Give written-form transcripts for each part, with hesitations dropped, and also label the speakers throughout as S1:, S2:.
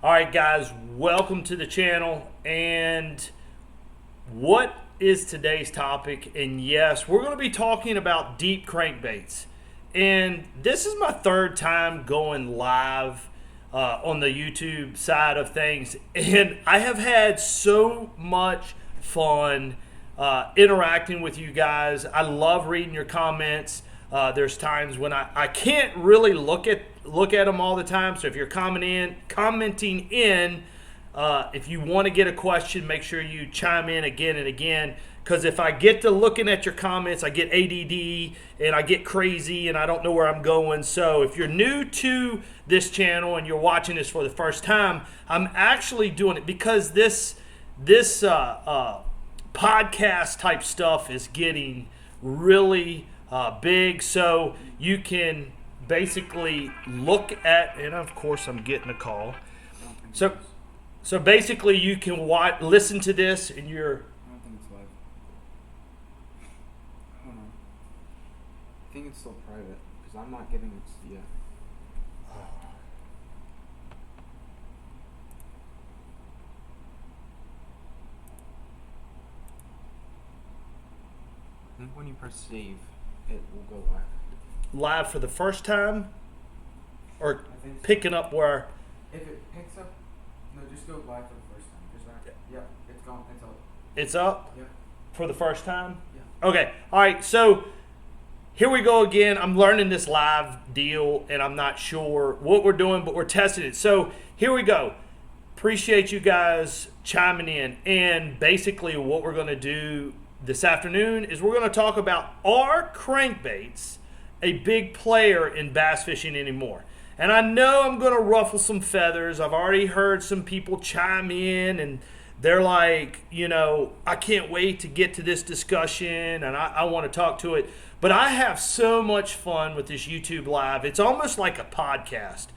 S1: All right, guys, welcome to the channel. And what is today's topic? And yes, we're going to be talking about deep crankbaits. And this is my third time going live on the YouTube side of things. And I have had so much fun interacting with you guys. I love reading your comments. There's times when I can't really look at them all the time. So if you're commenting in, if you want to get a question, make sure you chime in again and again. Because if I get to looking at your comments, I get ADD and I get crazy and I don't know where I'm going. So if you're new to this channel and you're watching this for the first time, I'm actually doing it because this podcast type stuff is getting really big. So you can basically look at, and of course I'm getting a call. So basically you can listen to this and you're.
S2: I don't think it's live. I don't know. I think it's still private because I'm not getting it yet. I think when you press save, it will go live.
S1: Live for the first time, or
S2: I think so.
S1: picking up where?
S2: If it picks up, no, just go live for the first time. Just that. Yeah, it's gone. It's up.
S1: It's up
S2: Yeah.
S1: for the first time?
S2: Yeah.
S1: Okay. All right. So here we go again. I'm learning this live deal, and I'm not sure what we're doing, but we're testing it. So here we go. Appreciate you guys chiming in. And basically what we're going to do this afternoon is we're going to talk about, are crankbaits a big player in bass fishing anymore? And I know I'm going to ruffle some feathers. I've already heard some people chime in and they're like, I can't wait to get to this discussion and I want to talk to it. But I have so much fun with this YouTube Live. It's almost like a podcast.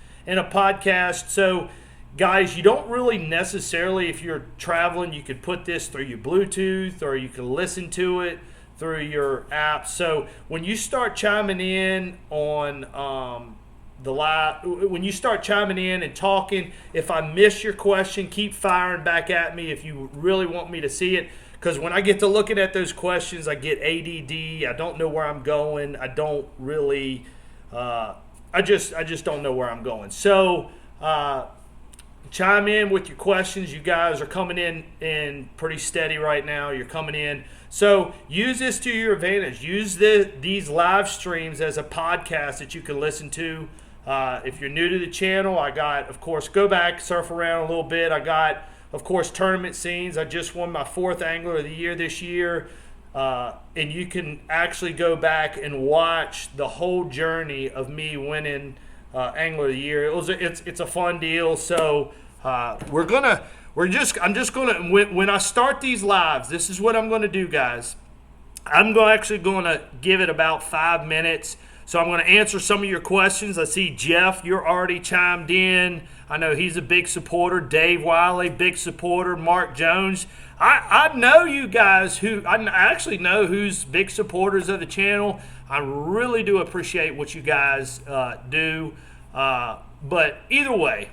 S1: So guys, you don't really necessarily, if you're traveling, you could put this through your Bluetooth or you can listen to it through your app. So when you start chiming in on the live, when you start chiming in and talking, if I miss your question, keep firing back at me if you really want me to see it. Because when I get to looking at those questions, I get ADD. I don't know where I'm going. I don't really, I just don't know where I'm going. So, chime in with your questions. You guys are coming in pretty steady right now. You're coming in. So use this to your advantage. Use these live streams as a podcast that you can listen to. If you're new to the channel, I got, of course, go back, surf around a little bit. I got, of course, tournament scenes. I just won my 4th Angler of the Year this year. And you can actually go back and watch the whole journey of me winning Angler of the Year. It's a fun deal. So I'm just gonna when I start these lives, this is what I'm gonna do, guys. I'm actually gonna give it about 5 minutes. So I'm gonna answer some of your questions. I see Jeff, you're already chimed in. I know he's a big supporter. Dave Wiley, big supporter. Mark Jones. I know you guys I actually know who's big supporters of the channel. I really do appreciate what you guys do. But either way,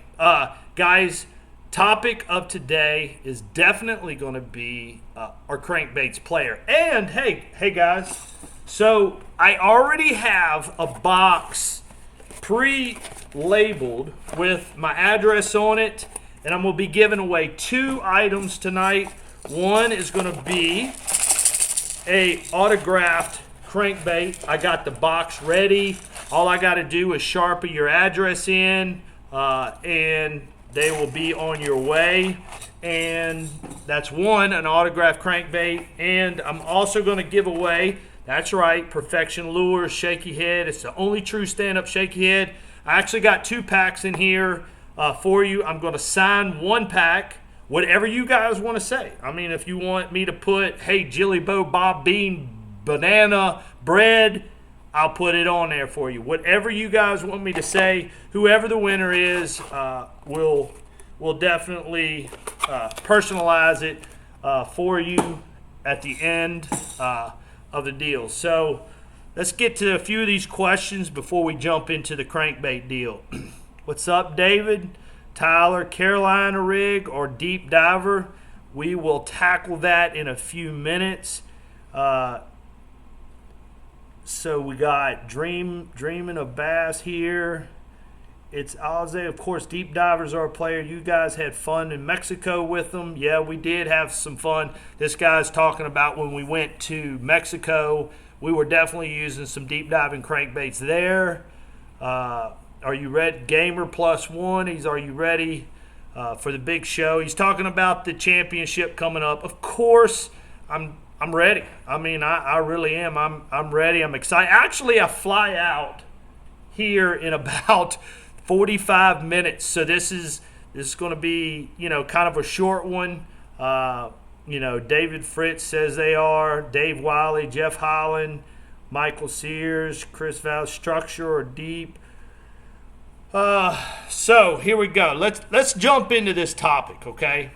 S1: guys, topic of today is definitely going to be our crankbaits player. And hey guys, so I already have a box pre-labeled with my address on it, and I'm going to be giving away 2 items tonight. One is going to be a autographed crankbait. I got the box ready. All I got to do is sharpen your address in, and they will be on your way. And that's one, an autographed crankbait. And I'm also going to give away, that's right, Perfection Lures Shaky Head. It's the only true stand-up shaky head. I actually got 2 packs in here for you. I'm going to sign 1 pack, whatever you guys want to say. I mean, if you want me to put, hey, Jilly Bo Bob Bean banana bread, I'll put it on there for you. Whatever you guys want me to say, whoever the winner is, we'll definitely personalize it for you at the end of the deal. So let's get to a few of these questions before we jump into the crankbait deal. What's up, David? Tyler, Carolina rig or deep diver? We will tackle that in a few minutes. So we got Dreaming of Bass here. It's Alze. Of course, deep divers are a player. You guys had fun in Mexico with them. Yeah, we did have some fun. This guy's talking about when we went to Mexico. We were definitely using some deep diving crankbaits there. Are you ready? Gamer plus one. Are you ready for the big show? He's talking about the championship coming up. Of course, I'm ready. I mean, I really am. I'm ready. I'm excited. Actually, I fly out here in about 45 minutes. So this is going to be, kind of a short one. David Fritz says they are. Dave Wiley, Jeff Holland, Michael Sears, Chris Val, structure or deep. So here we go. Let's jump into this topic, okay?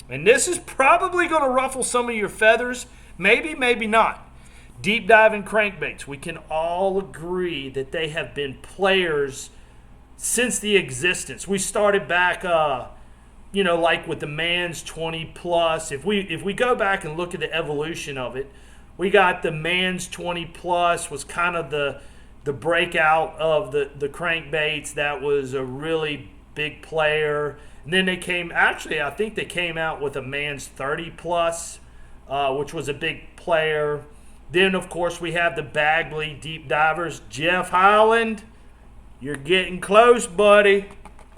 S1: And this is probably going to ruffle some of your feathers. Maybe, maybe not. Deep diving crankbaits. We can all agree that they have been players since the existence. We started back, like with the Man's 20 plus. If we go back and look at the evolution of it, we got the Man's 20 plus was kind of the breakout of the crankbaits. That was a really big player. And then I think they came out with a Man's 30 plus, which was a big player. Then, of course, we have the Bagley deep divers. Jeff Highland, you're getting close, buddy.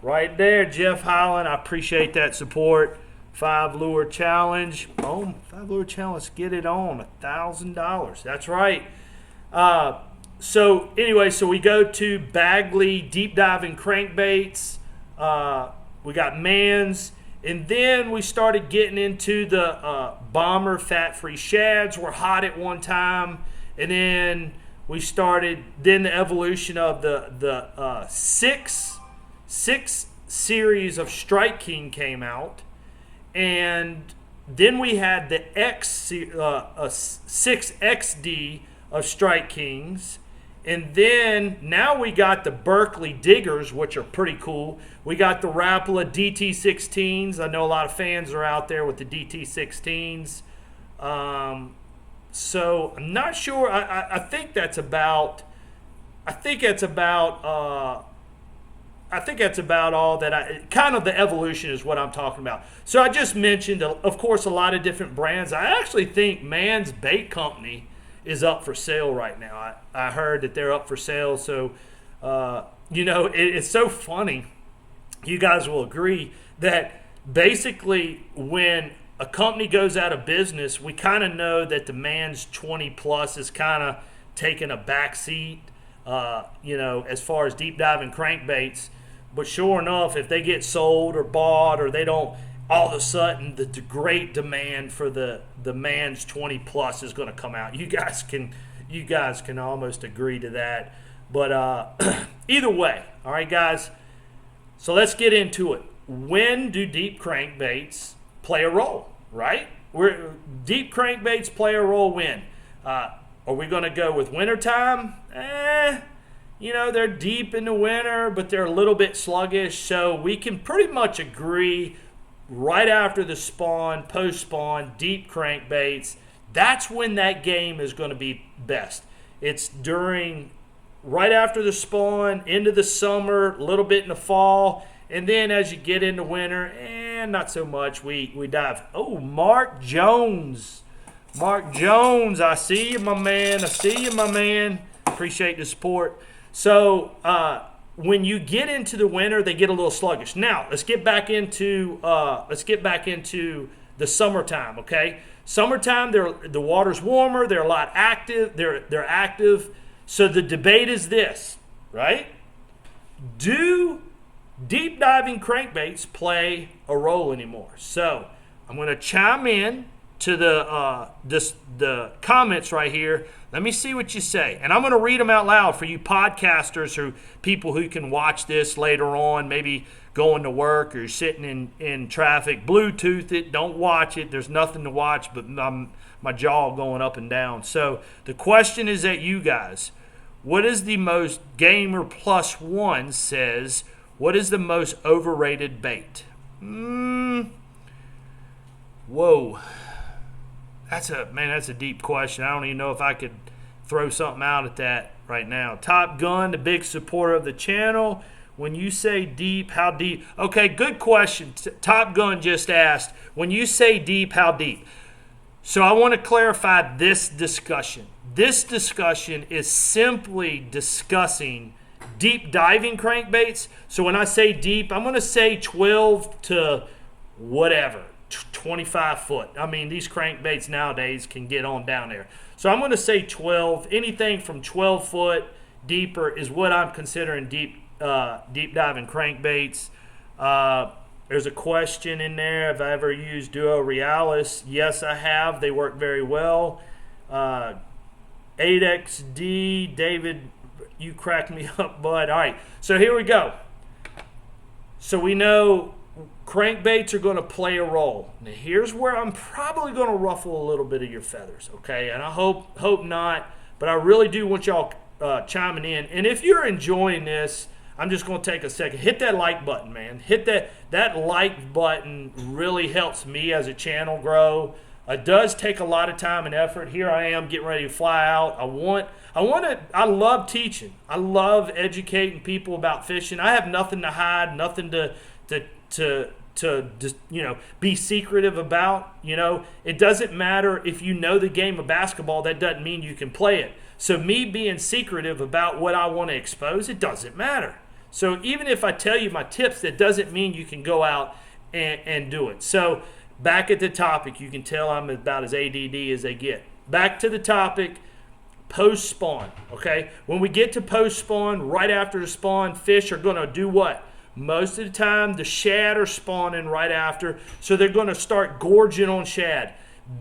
S1: Right there, Jeff Highland. I appreciate that support. 5 lure challenge. Oh, 5 lure challenge. Get it on. $1,000. That's right. So we go to Bagley deep diving crankbaits. We got Mans. And then we started getting into the Bomber fat-free shads. Were hot at one time. And then we started the evolution of the six series of Strike King came out. And then we had the 6XD of Strike Kings. And then now we got the Berkeley Diggers, which are pretty cool. We got the Rapala DT16s. I know a lot of fans are out there with the DT16s. So I'm not sure. I think that's about all that kind of the evolution is what I'm talking about. So I just mentioned, of course, a lot of different brands. I actually think Man's Bait Company is up for sale right now. I heard that they're up for sale. So, it's so funny. You guys will agree that basically when a company goes out of business, we kind of know that the Man's 20 plus is kind of taking a back seat, as far as deep diving crankbaits. But sure enough, if they get sold or bought or they don't, all of a sudden the great demand for the Man's 20 plus is going to come out. You guys can almost agree to that. But either way, all right, guys. So let's get into it. When do deep crankbaits play a role? Right? Deep crankbaits play a role when? Are we going to go with wintertime? They're deep in the winter, but they're a little bit sluggish. So we can pretty much agree right after the spawn, post-spawn, deep crankbaits, that's when that game is going to be best. It's right after the spawn, into the summer, a little bit in the fall, and then as you get into winter, not so much. We dive. Oh, Mark Jones. Mark Jones, I see you, my man. Appreciate the support. So, when you get into the winter, they get a little sluggish. Now, let's get back into the summertime. Okay, summertime, the water's warmer. They're a lot active. They're active. So the debate is this, right? Do deep diving crankbaits play a role anymore? So I'm going to chime in to the comments right here. Let me see what you say. And I'm going to read them out loud for you podcasters, people who can watch this later on, maybe going to work or sitting in traffic. Bluetooth it. Don't watch it. There's nothing to watch but my jaw going up and down. So the question is at you guys. What is the most Gamer Plus One says? What is the most overrated bait? Whoa. That's a deep question. I don't even know if I could throw something out at that right now. Top Gun, the big supporter of the channel. When you say deep, how deep? Okay, good question. Top Gun just asked, when you say deep, how deep? So I want to clarify this discussion. This discussion is simply discussing deep diving crankbaits. So when I say deep, I'm going to say 12 to whatever, 25 foot. I mean, these crankbaits nowadays can get on down there. So I'm going to say 12. Anything from 12 foot deeper is what I'm considering deep diving crankbaits. There's a question in there. Have I ever used Duo Realis? Yes, I have. They work very well. 8XD, David, you cracked me up, bud. All right, so here we go. So we know crankbaits are going to play a role. Now here's where I'm probably going to ruffle a little bit of your feathers, okay? And I hope not, but I really do want y'all chiming in. And if you're enjoying this, I'm just going to take a second. Hit that like button, man. Hit that like button really helps me as a channel grow. It does take a lot of time and effort. Here I am getting ready to fly out. I love teaching. I love educating people about fishing. I have nothing to hide, nothing to just, be secretive about. It doesn't matter if you know the game of basketball. That doesn't mean you can play it. So me being secretive about what I want to expose, it doesn't matter. So even if I tell you my tips, that doesn't mean you can go out and do it. So back at the topic, you can tell I'm about as ADD as they get. Back to the topic, post-spawn, okay? When we get to post-spawn, right after the spawn, fish are going to do what? Most of the time, the shad are spawning right after, so they're going to start gorging on shad.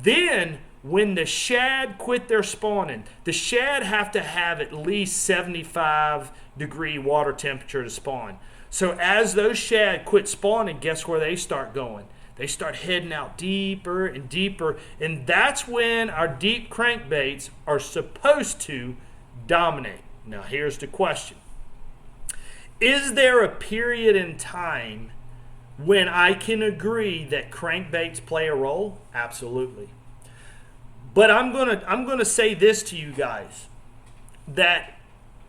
S1: Then, when the shad quit their spawning, the shad have to have at least 75-degree water temperature to spawn. So as those shad quit spawning, guess where they start going? They start heading out deeper and deeper, and that's when our deep crankbaits are supposed to dominate. Now here's the question. Is there a period in time when I can agree that crankbaits play a role? Absolutely. But I'm gonna say this to you guys, that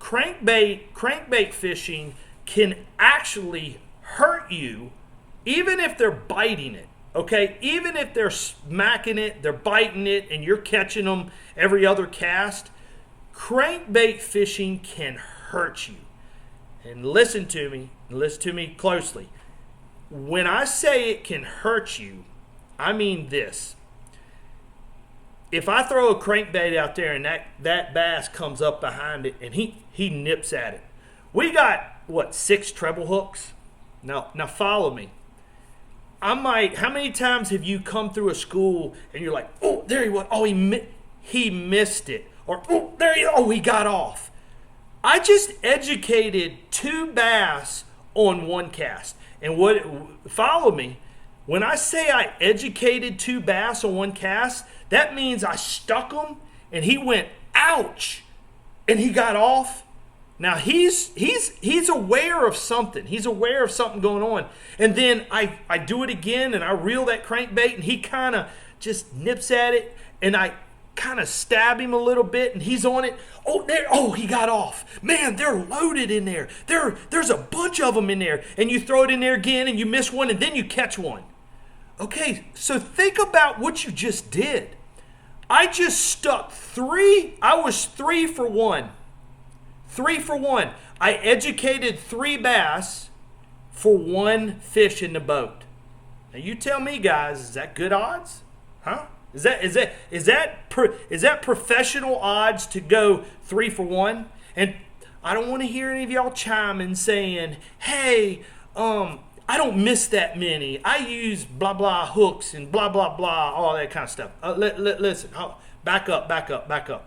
S1: crankbait fishing can actually hurt you even if they're biting it, okay? Even if they're smacking it, they're biting it, and you're catching them every other cast, crankbait fishing can hurt you. And listen to me closely. When I say it can hurt you, I mean this. If I throw a crankbait out there and that bass comes up behind it and he nips at it. We got, 6 treble hooks? Now follow me. How many times have you come through a school and you're like, oh, there he was. Oh, he missed it. Or, oh, there he, oh, he got off. I just educated 2 bass on one cast. And follow me. When I say I educated 2 bass on one cast, that means I stuck him and he went, ouch, and he got off. Now he's aware of something. He's aware of something going on. And then I do it again and I reel that crankbait and he kind of just nips at it and I kind of stab him a little bit and he's on it. Oh, he got off. Man, they're loaded in there. There's a bunch of them in there. And you throw it in there again and you miss one and then you catch one. Okay, so think about what you just did. I just stuck 3. I was 3 for 1. 3 for 1. I educated 3 bass for 1 fish in the boat. Now you tell me, guys, is that good odds? Huh? Is that professional odds to go 3 for 1? And I don't want to hear any of y'all chiming saying, "Hey, I don't miss that many. I use blah blah hooks and blah blah blah, all that kind of stuff." Listen, back up.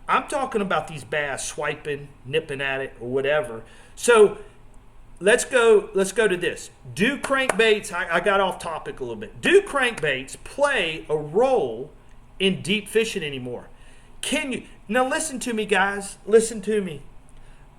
S1: I'm talking about these bass swiping, nipping at it, or whatever. So let's go to this. Do crankbaits, I got off topic a little bit. Do crankbaits play a role in deep fishing anymore? Can you? Now listen to me, guys. Listen to me.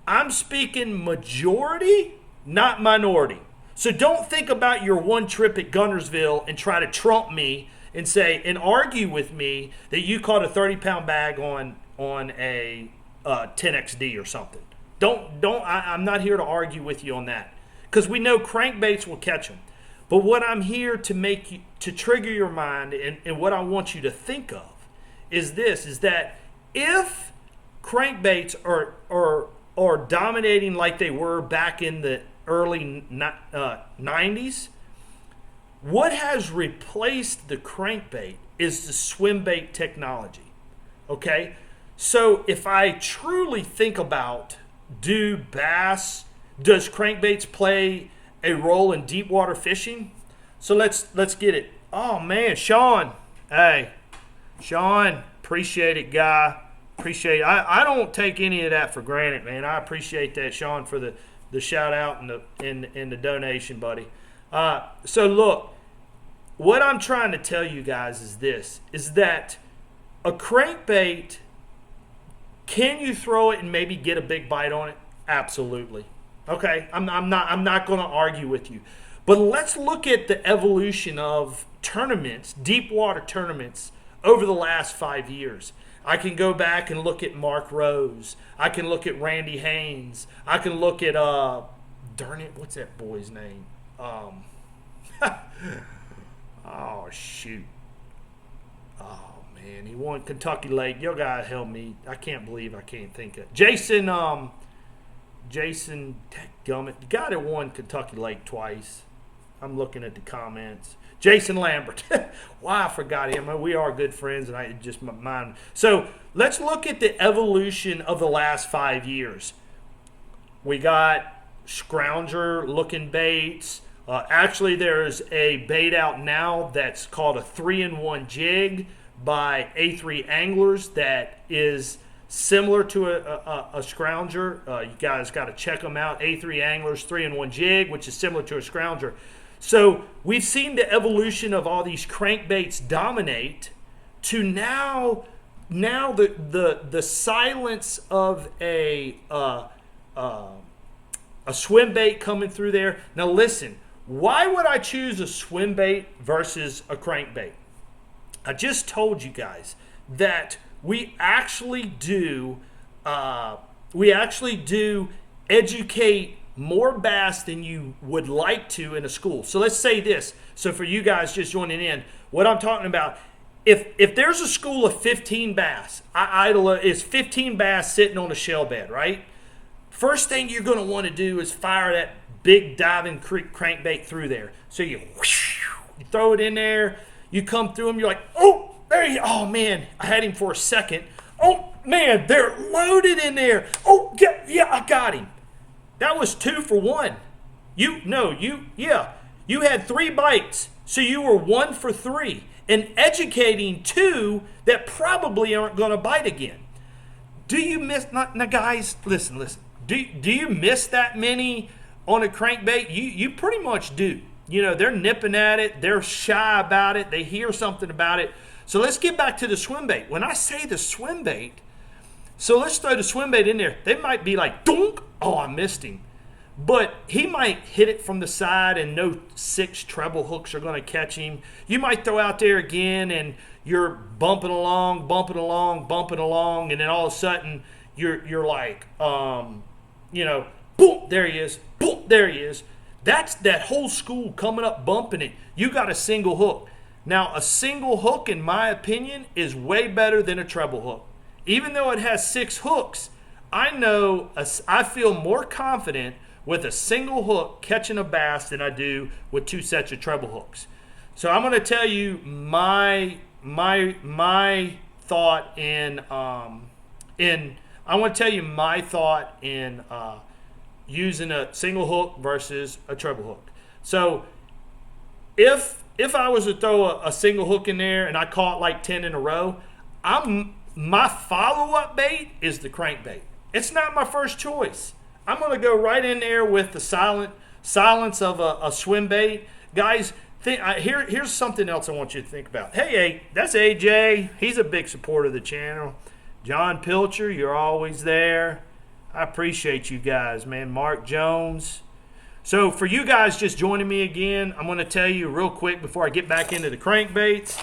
S1: I'm speaking majority not minority. So don't think about your one trip at Gunnersville and try to trump me and say and argue with me that you caught a 30-pound bag on a 10XD or something. I'm not here to argue with you on that, because we know crankbaits will catch them. But what I'm here to trigger your mind, and what I want you to think of is this: is that if crankbaits are dominating like they were back in the early 90s, what has replaced the crankbait is the swim bait technology. Okay, so if I truly think about, does crankbaits play a role in deep water fishing? So let's get it. Oh man, Sean. Hey, Sean, appreciate it, guy. Appreciate it. I don't take any of that for granted, man. I appreciate that, Sean, for the shout out and the donation, buddy. So look, what I'm trying to tell you guys is this: is that a crankbait, can you throw it and maybe get a big bite on it? Absolutely. Okay, I'm not going to argue with you. But let's look at the evolution of tournaments, deep water tournaments, over the last 5 years. I can go back and look at Mark Rose. I can look at Randy Haynes. I can look at darn it, what's that boy's name? Oh shoot. Oh man, he won Kentucky Lake. Yo, gotta help me. I can't believe I can't think of Jason Gummit, the guy that won Kentucky Lake twice. I'm looking at the comments. Jason Lambert. Wow, I forgot him. We are good friends, and I just my mind. So let's look at the evolution of the last 5 years. We got scrounger-looking baits. Actually, there's a bait out now that's called a 3-in-1 jig by A3 Anglers that is similar to a scrounger. You guys got to check them out. A3 Anglers 3-in-1 jig, which is similar to a scrounger. So we've seen the evolution of all these crankbaits dominate to now the silence of a swim bait coming through there. Now listen, why would I choose a swim bait versus a crankbait? I just told you guys that we actually do educate more bass than you would like to in a school. So let's say this. So for you guys just joining in, what I'm talking about, if there's a school of 15 bass, it's 15 bass sitting on a shell bed, right? First thing you're going to want to do is fire that big diving crankbait through there. So you throw it in there, you come through them, you're like, oh, there you, oh man, I had him for a second. Oh man, they're loaded in there. Oh yeah, I got him. That was 2 for 1. You had 3 bites, so you were 1 for 3, and educating 2 that probably aren't going to bite again. Do you miss? Now, guys, listen. Do you miss that many on a crankbait? You pretty much do. You know, they're nipping at it. They're shy about it. They hear something about it. So let's get back to the swim bait. When I say the swim bait, so let's throw the swim bait in there. They might be like, dunk. Oh, I missed him. But he might hit it from the side and no 6 treble hooks are going to catch him. You might throw out there again and you're bumping along, and then all of a sudden you're like, boom, there he is. Boom, there he is. That's that whole school coming up bumping it. You got a single hook. Now, a single hook, in my opinion, is way better than a treble hook. Even though it has 6 hooks, I feel more confident with a single hook catching a bass than I do with 2 sets of treble hooks. So I'm going to tell you my thought in using a single hook versus a treble hook. So if I was to throw a single hook in there and I caught like 10 in a row, my follow-up bait is the crankbait. It's not my first choice. I'm going to go right in there with the silence of a swim bait. Guys, here's something else I want you to think about. Hey, that's AJ. He's a big supporter of the channel. John Pilcher, you're always there. I appreciate you guys, man. Mark Jones. So for you guys just joining me again, I'm going to tell you real quick before I get back into the crankbaits.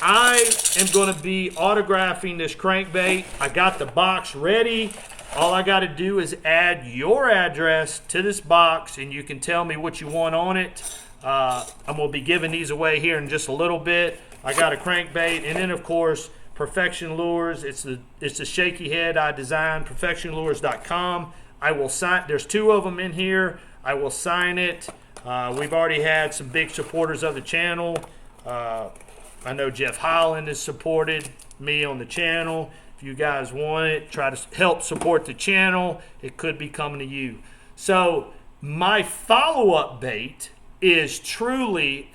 S1: I am going to be autographing this crankbait. I got the box ready. All I got to do is add your address to this box, and you can tell me what you want on it. I'm going to be giving these away here in just a little bit. I got a crankbait, and then, of course, Perfection Lures. It's the shaky head I designed, perfectionlures.com. I will sign. There's 2 of them in here. I will sign it. We've already had some big supporters of the channel. I know Jeff Holland has supported me on the channel. If you guys want it, try to help support the channel. It could be coming to you. So my follow-up bait is truly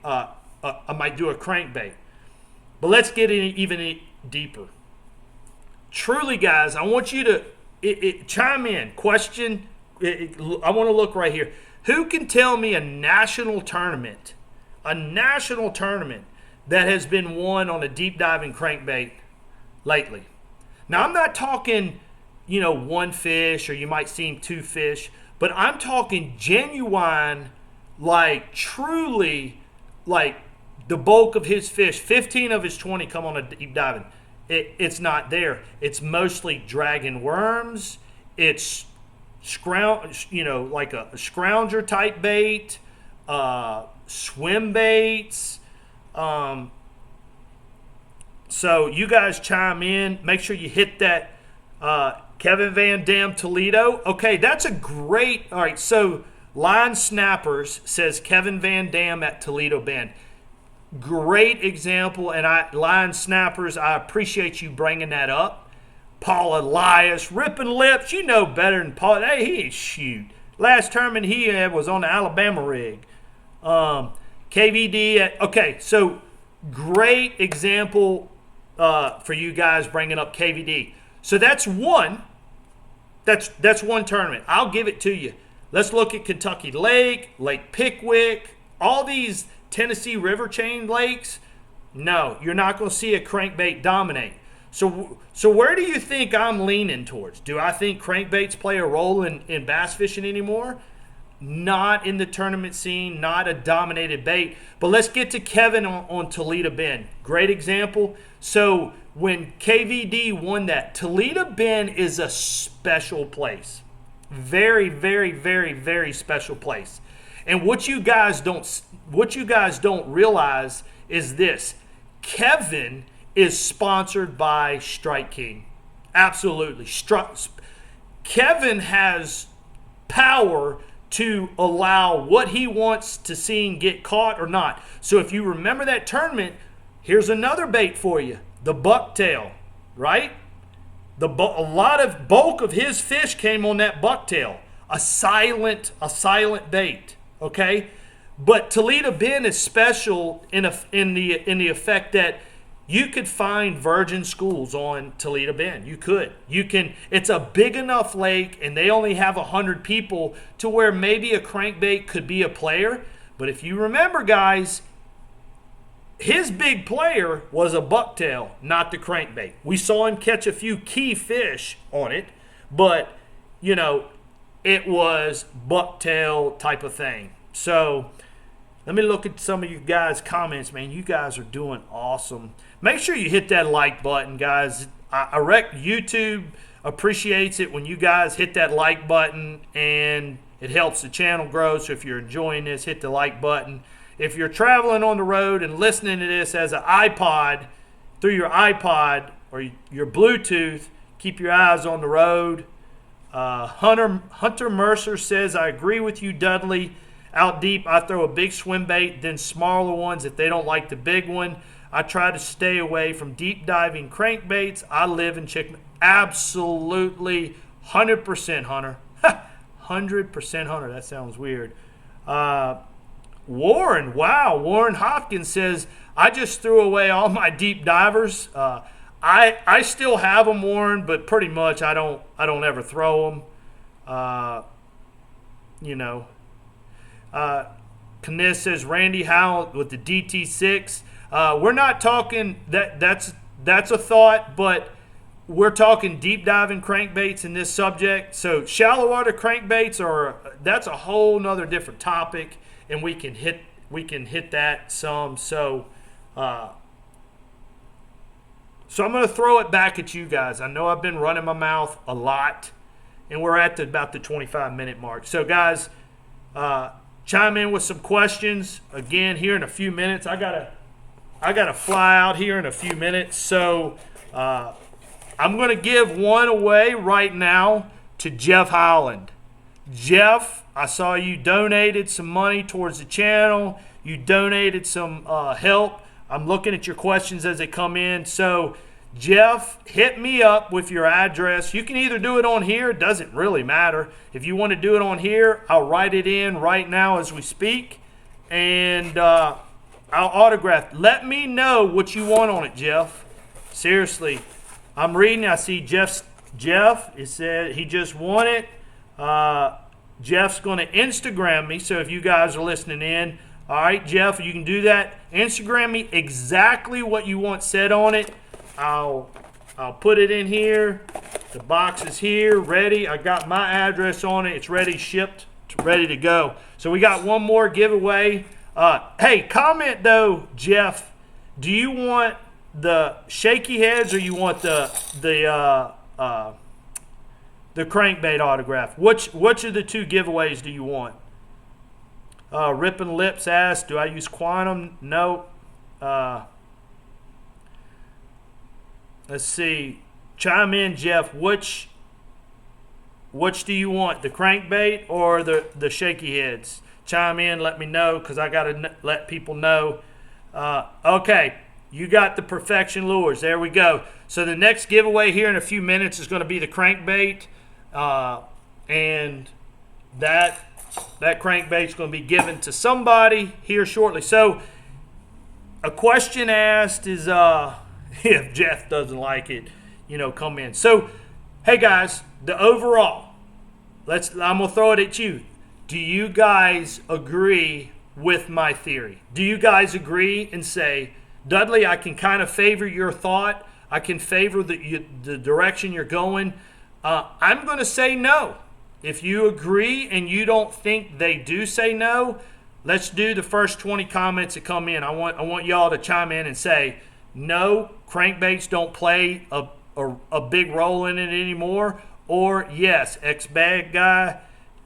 S1: I might do a crankbait. But let's get in even deeper. Truly, guys, I want you to chime in. Question. I want to look right here. Who can tell me a national tournament that has been won on a deep diving crankbait lately? Now, I'm not talking, 1 fish, or you might see 2 fish, but I'm talking genuine, truly, the bulk of his fish, 15 of his 20 come on a deep diving. It's not there. It's mostly dragging worms. It's like a scrounger type bait, swim baits. So you guys chime in. Make sure you hit that Kevin Van Dam Toledo. Okay, that's a great. All right, so Line Snappers says Kevin Van Dam at Toledo Bend. Great example, and Line Snappers, I appreciate you bringing that up. Paul Elias, ripping lips. You know better than Paul. Hey, he ain't shoot. Last tournament he had was on the Alabama rig. KVD. Okay, so great example for you guys bringing up KVD. So that's one. That's one tournament. I'll give it to you. Let's look at Kentucky Lake, Lake Pickwick, all these Tennessee River chain lakes. No, you're not going to see a crankbait dominate. So where do you think I'm leaning towards? Do I think crankbaits play a role in bass fishing anymore? Not in the tournament scene, not a dominated bait. But let's get to Kevin on Toledo Bend. Great example. So when KVD won that, Toledo Bend is a special place. Very, very, very, very special place. And what you guys don't realize is this. Kevin is sponsored by Strike King. Absolutely. Kevin has power to allow what he wants to see and get caught or not. So if you remember that tournament, here's another bait for you. The bucktail, right? A lot of bulk of his fish came on that bucktail. A silent bait, okay? But Toledo Bend is special in the effect that you could find virgin schools on Toledo Bend. You could. It's a big enough lake, and they only have 100 people to where maybe a crankbait could be a player. But if you remember, guys, his big player was a bucktail, not the crankbait. We saw him catch a few key fish on it, but, it was bucktail type of thing. So let me look at some of you guys' comments, man. You guys are doing awesome. Make sure you hit that like button, guys. I reckon YouTube appreciates it when you guys hit that like button, and it helps the channel grow. So if you're enjoying this, hit the like button. If you're traveling on the road and listening to this as an iPod, through your iPod or your Bluetooth, keep your eyes on the road. Hunter Mercer says, I agree with you, Dudley. Out deep, I throw a big swim bait, then smaller ones if they don't like the big one. I try to stay away from deep diving crankbaits. I live in Chicken. Absolutely, 100% Hunter. 100% Hunter. That sounds weird. Warren, wow. Warren Hopkins says, I just threw away all my deep divers. I still have them, Warren, but pretty much I don't ever throw them. Kniss says Randy Howell with the DT6. We're not talking that's a thought, but we're talking deep diving crankbaits in this subject. So shallow water crankbaits that's a whole nother different topic, and we can hit that some. So so I'm going to throw it back at you guys. I know I've been running my mouth a lot, and we're at about the 25-minute mark. So guys, chime in with some questions again here in a few minutes. I gotta fly out here in a few minutes, so I'm going to give one away right now to Jeff Howland. Jeff, I saw you donated some money towards the channel. You donated some help. I'm looking at your questions as they come in. So, Jeff, hit me up with your address. You can either do it on here. It doesn't really matter. If you want to do it on here, I'll write it in right now as we speak, and I'll autograph. Let me know what you want on it, Jeff. Seriously. I'm reading. I see Jeff. It said he just won it. Jeff's going to Instagram me. So if you guys are listening in, all right, Jeff, you can do that. Instagram me exactly what you want said on it. I'll put it in here. The box is here, ready. I got my address on it. It's ready, shipped, ready to go. So we got one more giveaway. Hey, comment though, Jeff. Do you want the shaky heads or you want the crankbait autograph? Which of the two giveaways do you want? Ripping Lips asked, do I use Quantum? No. Let's see. Chime in, Jeff. Which do you want? The crankbait or the shaky heads? Chime in, let me know, because I got to let people know. Okay, you got the Perfection Lures. There we go. So the next giveaway here in a few minutes is going to be the crankbait, and that crankbait is going to be given to somebody here shortly. So a question asked is, if Jeff doesn't like it, come in. So, hey guys, the overall, I'm going to throw it at you. Do you guys agree with my theory? Do you guys agree and say, Dudley, I can kind of favor your thought. I can favor the direction you're going. I'm going to say no. If you agree and you don't think they do say no, let's do the first 20 comments that come in. I want y'all to chime in and say, no, crankbaits don't play a big role in it anymore. Or yes, ex-bag guy.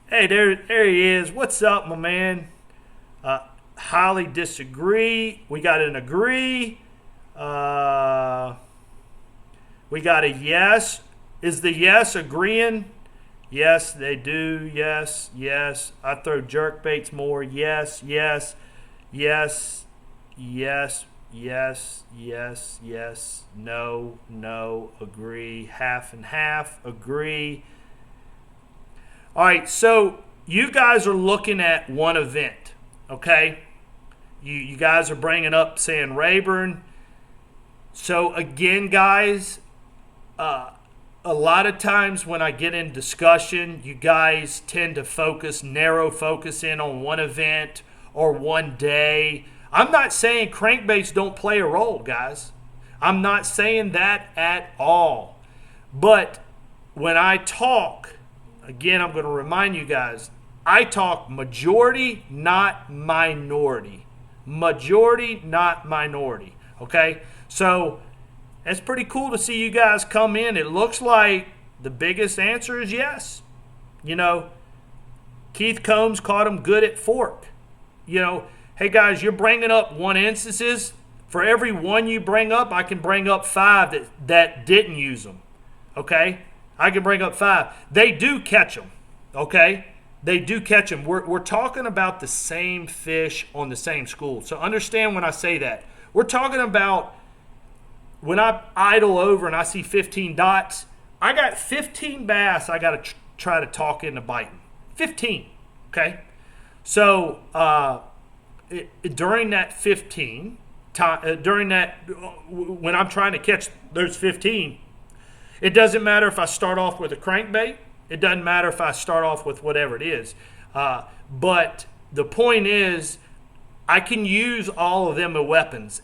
S1: Hey, there he is. What's up, my man? Highly disagree. We got an agree. We got a yes. Is the yes agreeing? Yes, they do. Yes, yes. I throw jerkbaits more. Yes, yes, yes, yes, yes, yes, yes. No, no, agree. Half and half, agree. All right, so you guys are looking at one event, okay? You guys are bringing up saying Rayburn. So again, guys, a lot of times when I get in discussion, you guys tend to narrow focus in on one event or one day. I'm not saying crankbaits don't play a role, guys. I'm not saying that at all. But when I talk, again, I'm going to remind you guys, I talk majority, not minority. Majority, not minority. Okay? So it's pretty cool to see you guys come in. It looks like the biggest answer is yes. Keith Combs caught him good at fork. Hey guys, you're bringing up one instances. For every one you bring up, I can bring up 5 that didn't use them. Okay? I can bring up 5. They do catch them. Okay? They do catch them. We're talking about the same fish on the same school. So understand when I say that. We're talking about when I idle over and I see 15 dots, I got 15 bass I got to try to talk into biting. 15. Okay? So during that 15 time, when I'm trying to catch those 15, it doesn't matter if I start off with a crankbait. It doesn't matter if I start off with whatever it is. But the point is, I can use all of them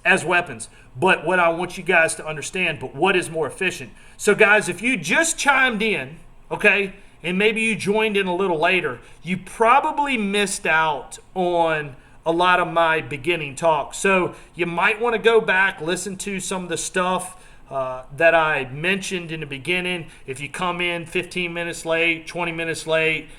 S1: as weapons. But what I want you guys to understand, but what is more efficient? So guys, if you just chimed in, okay, and maybe you joined in a little later, you probably missed out on a lot of my beginning talk. So you might want to go back, listen to some of the stuff that I mentioned in the beginning. If you come in 15 minutes late, 20 minutes late,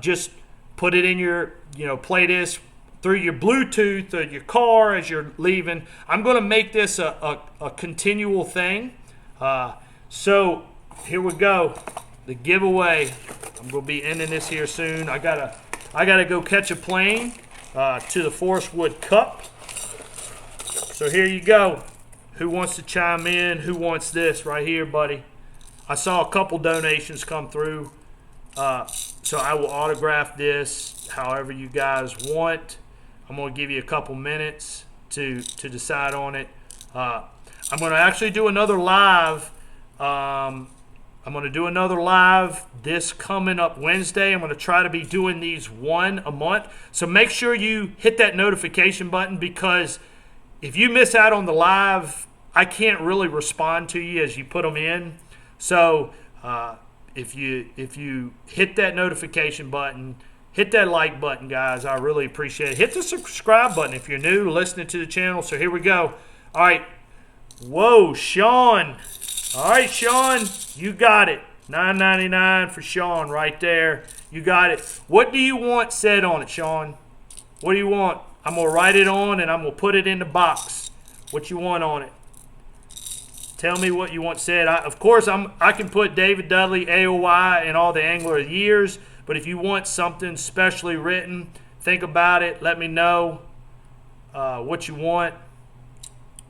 S1: just put it in your, play this through your Bluetooth or your car as you're leaving. I'm going to make this a continual thing. So here we go. The giveaway. I'm going to be ending this here soon. I gotta go catch a plane to the Forest Wood Cup. So here you go. Who wants to chime in? Who wants this right here, buddy? I saw a couple donations come through. So I will autograph this however you guys want. I'm going to give you a couple minutes to decide on it. I'm going to actually do another live. I'm going to do another live this coming up Wednesday. I'm going to try to be doing these one a month. So make sure you hit that notification button, because if you miss out on the live, I can't really respond to you as you put them in. So if you hit that notification button, hit that like button, guys. I really appreciate it. Hit the subscribe button if you're new listening to the channel. So here we go. All right. Whoa, Sean. All right, Sean, you got it. $9.99 for Sean right there. You got it. What do you want said on it, Sean? What do you want? I'm going to write it on and I'm going to put it in the box. What you want on it? Tell me what you want said. Of course, I can put David Dudley, AOY, and all the Angler of the Years. But if you want something specially written, think about it. Let me know what you want.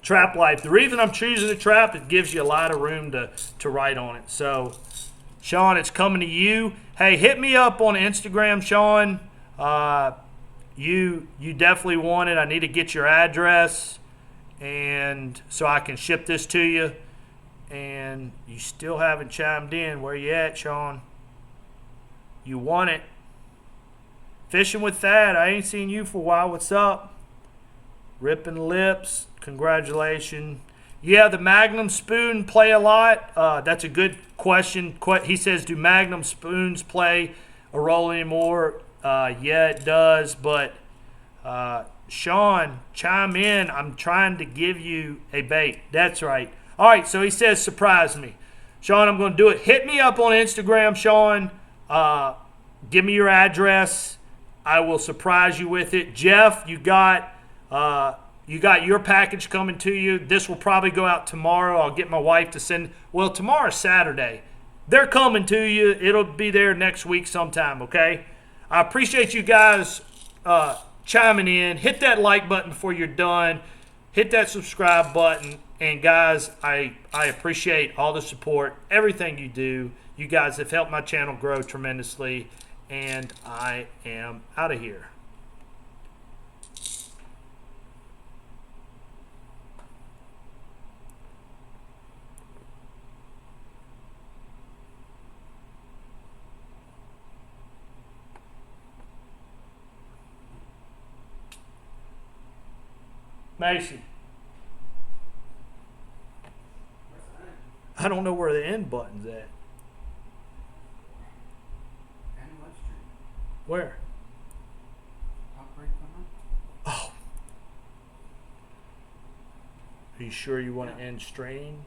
S1: Trap Life. The reason I'm choosing the trap, it gives you a lot of room to write on it. So, Sean, it's coming to you. Hey, hit me up on Instagram, Sean. You definitely want it. I need to get your address, and so I can ship this to you. And you still haven't chimed in. Where you at, Sean? You want it. Fishing with Thad. I ain't seen you for a while. What's up? Ripping Lips. Congratulations. Yeah, the Magnum spoon play a lot. That's a good question. He says, do Magnum spoons play a role anymore? Yeah, it does. But Sean, chime in. I'm trying to give you a bait. That's right. All right, so he says, surprise me. Sean, I'm going to do it. Hit me up on Instagram, Sean. Give me your address. I will surprise you with it. Jeff, you got your package coming to you. This will probably go out tomorrow. I'll get my wife to send. Well, tomorrow's Saturday. They're coming to you. It'll be there next week sometime, okay? I appreciate you guys chiming in. Hit that like button before you're done. Hit that subscribe button. And, guys, I appreciate all the support, everything you do. You guys have helped my channel grow tremendously. And I am out of here. Mason. I don't know where the end button's at. Where? Oh. Are you sure you want to end stream?